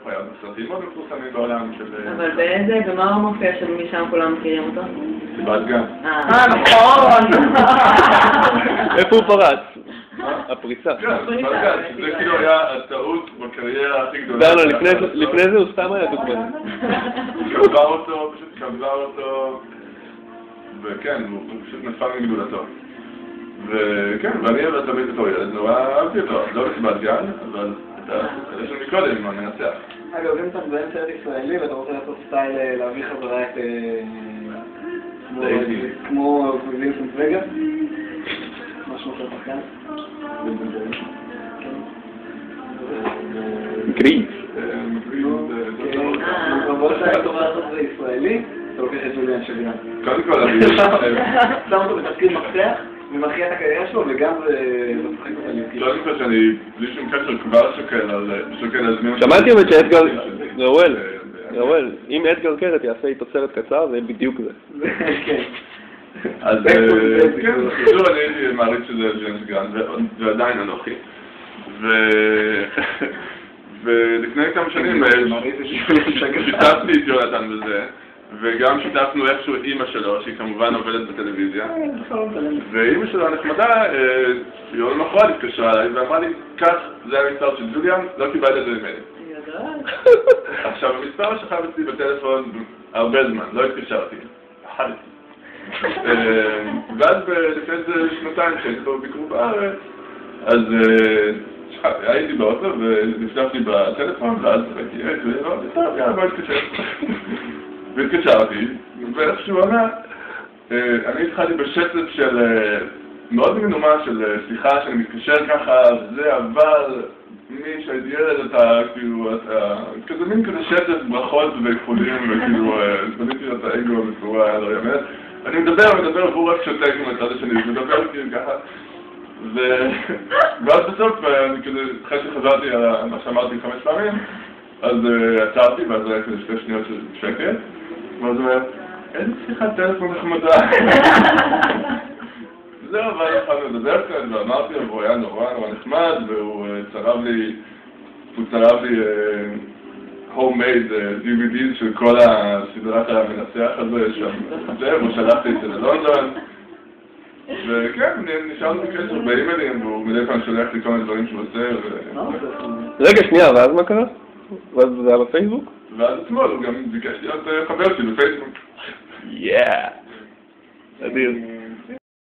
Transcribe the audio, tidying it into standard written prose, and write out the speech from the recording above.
הוא היה בסרטים מאוד מפורסמים בעולם של... אבל באיזה, במה הוא מופיע שמשם כולם מכירים אותו? סיבת גן. נכון! איפה הוא פרץ? הפריצה. כן, סיבת גן, שזה כאילו היה הטעות בקריירה הכי גדולה. לפני זה הוא סתם היה דוגמא. קבע אותו, פשוט קבע אותו, וכן, הוא פשוט נפל מגדולתו. וכן, ואני תמיד בתור ילד, נורא אהבתי אותו, לא בסיבת גן, אבל יש לנו מקודם עם המנצח. אגב, אם אתה מזהה סרט ישראלי ואתה רוצה לעשות סטייל להביא חזרה את... כמו וינסנט וגה? משהו אחר פחקן? גריז. אבל אתה יכול לעשות את זה ישראלי, אתה לוקח את ג'וליאן שביאן. קודם כל, אני... שם אותו בתפקיד מפתח, ומכריע את הקריירה שלו, וגם זה מצחיק אותה. קודם כל שאני, בלי שום קשר כבר שוקל על זמן... שמעתי אבל שאדגר... ראואל, אם אדגר קרת יעשה איתו סרט קצר, זה בדיוק זה. כן. אז כן, שוב אני הייתי מעריץ שזה ג'יימס גרנט, ועדיין אנוכי. ולפני כמה שנים שיתפתי את יונתן בזה, וגם שיתפנו איכשהו את אימא שלו, שהיא כמובן עובדת בטלוויזיה. ואימא שלו הנחמדה, יום למחרת התקשרה אליי ואמרה לי, כך, זה המספר של ג'וליאן, לא קיבלת את זה ממני. עכשיו, המספר שכב אצלי בטלפון הרבה זמן, לא התקשרתי. חדתי. ואז לפני איזה שנתיים שהייתי פה ביקרו בארץ, אז הייתי באוטו ונפתחתי בטלפון, ואז ראיתי, טוב, יאללה, בוא נתקשר. והתקשרתי, ואיכשהו ענה, אני התחלתי בשצף של מאוד מנומה של שיחה שאני מתקשר ככה, וזה, אבל מי שהייתי ילד אתה כאילו, כזה מין כזה שצף ברכות וכחולים, וכאילו, בניתי את האגו בצורה, היה לא יאמת. אני מדבר, והוא רק שותק עם הצד השני, מדבר כאילו ככה. ואז בסוף, אני כזה, אחרי שחזרתי על מה שאמרתי 5 פעמים, אז עצרתי, ואז היה כזה 2 שניות של שקט, ואז הוא אומר, איזה שיחת טלפון נחמדה. זהו, אבל התחלנו לדבר כאן, ואמרתי לו, והוא היה נורא נחמד, והוא צרב לי homemade DVDs של כל הסדרת המנצח הזה שם, והוא שלחתי את זה ללונדון. וכן, נשארנו בקשר באימיילים, והוא מדי פעם שולח לי כל מיני דברים שהוא עושה. רגע, שנייה, ואז מה קרה? ואז זה היה בפייסבוק? ואז אתמול הוא גם ביקש להיות חבר שלי בפייסבוק. יאה! אדיר.